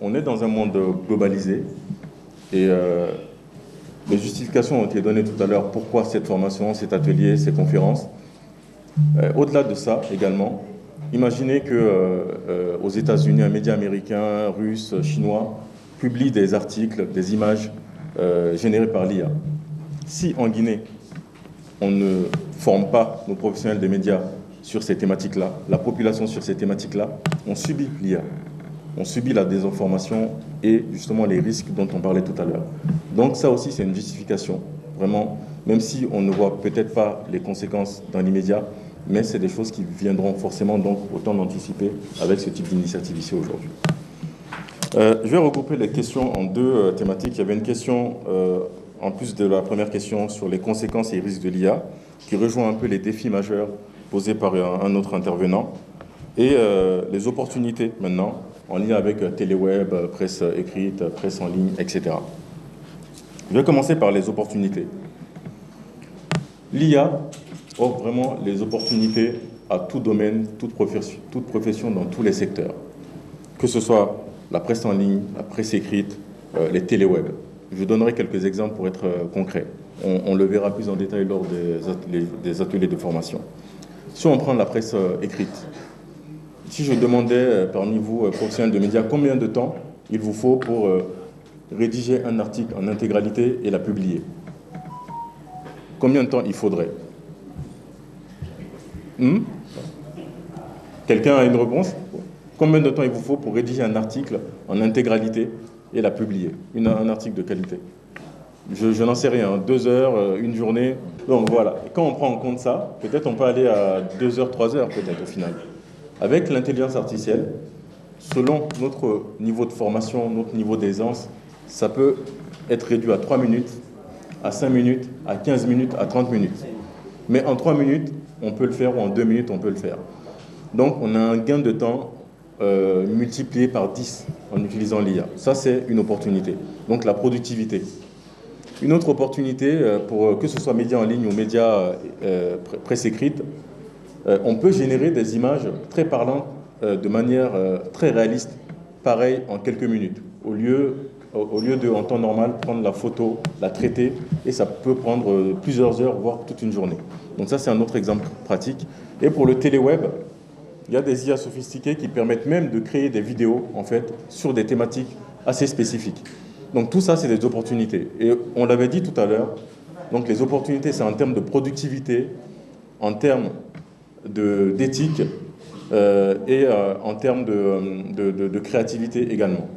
on est dans un monde globalisé et les justifications ont été données tout à l'heure. Pourquoi cette formation, cet atelier, ces conférences? Au-delà de ça également, imaginez que aux États-Unis, un média américain, russe, chinois publie des articles, des images générées par l'IA. Si en Guinée, on ne forme pas nos professionnels des médias sur ces thématiques-là, la population sur ces thématiques-là, on subit l'IA. On subit la désinformation et justement les risques dont on parlait tout à l'heure. Donc ça aussi, c'est une justification, vraiment, même si on ne voit peut-être pas les conséquences dans l'immédiat, mais c'est des choses qui viendront forcément, donc autant d'anticiper avec ce type d'initiative ici aujourd'hui. Je vais regrouper les questions en deux thématiques. Il y avait une question, en plus de la première question, sur les conséquences et les risques de l'IA, qui rejoint un peu les défis majeurs posés par un autre intervenant, et les opportunités maintenant, en lien avec téléweb, presse écrite, presse en ligne, etc. Je vais commencer par les opportunités. L'IA offre vraiment les opportunités à tout domaine, toute profession dans tous les secteurs, que ce soit la presse en ligne, la presse écrite, les téléweb. Je donnerai quelques exemples pour être concret. On le verra plus en détail lors des ateliers de formation. Si on prend la presse écrite, si je demandais parmi vous, professionnels de médias, combien de temps il vous faut pour rédiger un article en intégralité et la publier? Combien de temps il faudrait? Quelqu'un a une réponse? Combien de temps il vous faut pour rédiger un article en intégralité et la publier? Un article de qualité. Je n'en sais rien, 2 heures, une journée. Donc voilà, et quand on prend en compte ça, peut-être on peut aller à 2 heures, 3 heures peut-être au final. Avec l'intelligence artificielle, selon notre niveau de formation, notre niveau d'aisance, ça peut être réduit à 3 minutes, à 5 minutes, à 15 minutes, à 30 minutes. Mais en 3 minutes, on peut le faire, ou en 2 minutes, on peut le faire. Donc on a un gain de temps multiplié par 10 en utilisant l'IA. Ça, c'est une opportunité. Donc la productivité. Une autre opportunité, pour que ce soit médias en ligne ou médias presse écrite, on peut générer des images très parlantes de manière très réaliste, pareil en quelques minutes, au lieu de, en temps normal, prendre la photo, la traiter, et ça peut prendre plusieurs heures, voire toute une journée. Donc ça, c'est un autre exemple pratique. Et pour le téléweb, il y a des IA sophistiquées qui permettent même de créer des vidéos, en fait, sur des thématiques assez spécifiques. Donc tout ça, c'est des opportunités. Et on l'avait dit tout à l'heure, donc les opportunités, c'est en termes de productivité, en termes d'éthique et en termes de créativité également.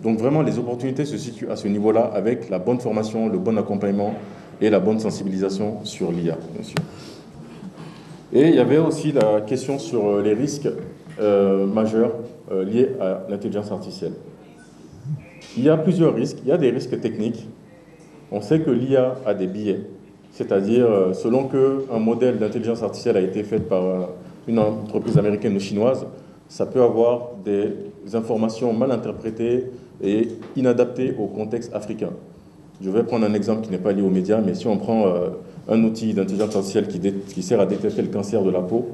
Donc vraiment, les opportunités se situent à ce niveau-là avec la bonne formation, le bon accompagnement et la bonne sensibilisation sur l'IA, bien sûr. Et il y avait aussi la question sur les risques majeurs liés à l'intelligence artificielle. Il y a plusieurs risques. Il y a des risques techniques. On sait que l'IA a des biais, c'est-à-dire selon qu'un modèle d'intelligence artificielle a été fait par une entreprise américaine ou chinoise, ça peut avoir des informations mal interprétées et inadaptées au contexte africain. Je vais prendre un exemple qui n'est pas lié aux médias, mais si on prend un outil d'intelligence artificielle qui sert à détecter le cancer de la peau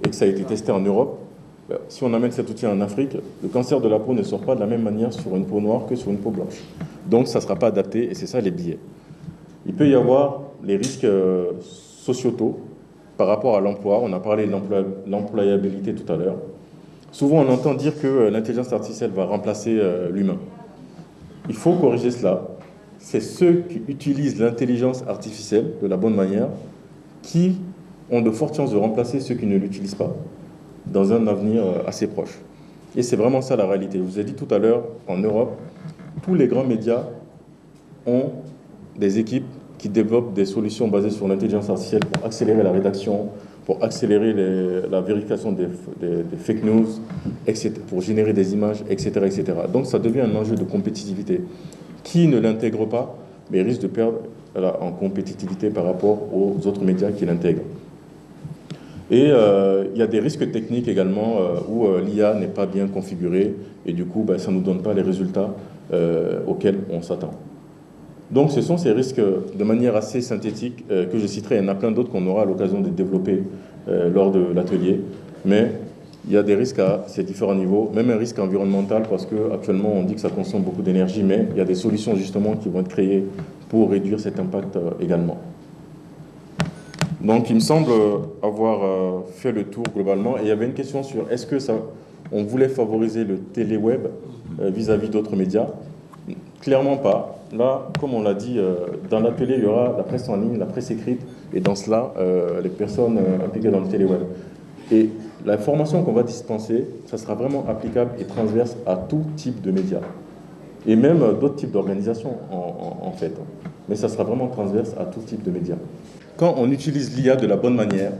et que ça a été testé en Europe, si on amène cet outil en Afrique, le cancer de la peau ne sort pas de la même manière sur une peau noire que sur une peau blanche. Donc ça ne sera pas adapté et c'est ça les biais. Il peut y avoir les risques sociétaux par rapport à l'emploi. On a parlé de l'employabilité tout à l'heure. Souvent on entend dire que l'intelligence artificielle va remplacer l'humain. Il faut corriger cela. C'est ceux qui utilisent l'intelligence artificielle de la bonne manière qui ont de fortes chances de remplacer ceux qui ne l'utilisent pas dans un avenir assez proche. Et c'est vraiment ça la réalité. Je vous ai dit tout à l'heure, en Europe, tous les grands médias ont des équipes qui développent des solutions basées sur l'intelligence artificielle pour accélérer la rédaction, pour accélérer la vérification des fake news, etc., pour générer des images, etc., etc. Donc ça devient un enjeu de compétitivité. Qui ne l'intègre pas, mais risque de perdre en compétitivité par rapport aux autres médias qui l'intègrent. Et il y a des risques techniques également où l'IA n'est pas bien configurée et du coup, ça ne nous donne pas les résultats auxquels on s'attend. Donc ce sont ces risques de manière assez synthétique que je citerai. Il y en a plein d'autres qu'on aura l'occasion de développer lors de l'atelier. Mais Il y a des risques à ces différents niveaux, même un risque environnemental parce qu'actuellement on dit que ça consomme beaucoup d'énergie, mais il y a des solutions justement qui vont être créées pour réduire cet impact également. Donc il me semble avoir fait le tour globalement. Et il y avait une question sur est-ce que on voulait favoriser le téléweb vis-à-vis d'autres médias? Clairement pas. Là, comme on l'a dit, dans l'atelier, il y aura la presse en ligne, la presse écrite, et dans cela, les personnes impliquées dans le téléweb. Et la formation qu'on va dispenser, ça sera vraiment applicable et transverse à tout type de médias. Et même d'autres types d'organisations, en fait. Mais ça sera vraiment transverse à tout type de médias. Quand on utilise l'IA de la bonne manière,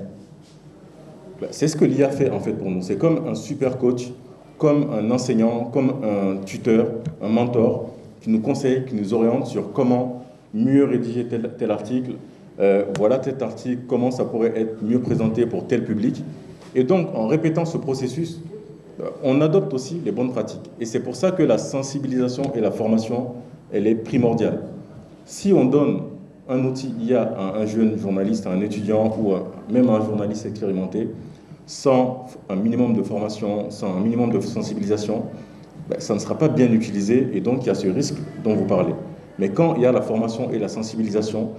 c'est ce que l'IA fait en fait pour nous. C'est comme un super coach, comme un enseignant, comme un tuteur, un mentor qui nous conseille, qui nous oriente sur comment mieux rédiger tel article. Voilà tel article, comment ça pourrait être mieux présenté pour tel public. Et donc, en répétant ce processus, on adopte aussi les bonnes pratiques. Et c'est pour ça que la sensibilisation et la formation, elle est primordiale. Si on donne un outil IA à un jeune journaliste, à un étudiant ou même à un journaliste expérimenté, sans un minimum de formation, sans un minimum de sensibilisation, ça ne sera pas bien utilisé et donc il y a ce risque dont vous parlez. Mais quand il y a la formation et la sensibilisation,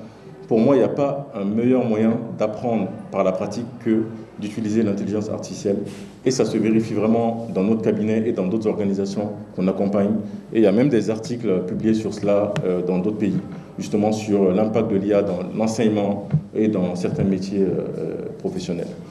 pour moi, il n'y a pas un meilleur moyen d'apprendre par la pratique que d'utiliser l'intelligence artificielle. Et ça se vérifie vraiment dans notre cabinet et dans d'autres organisations qu'on accompagne. Et il y a même des articles publiés sur cela dans d'autres pays, justement sur l'impact de l'IA dans l'enseignement et dans certains métiers professionnels.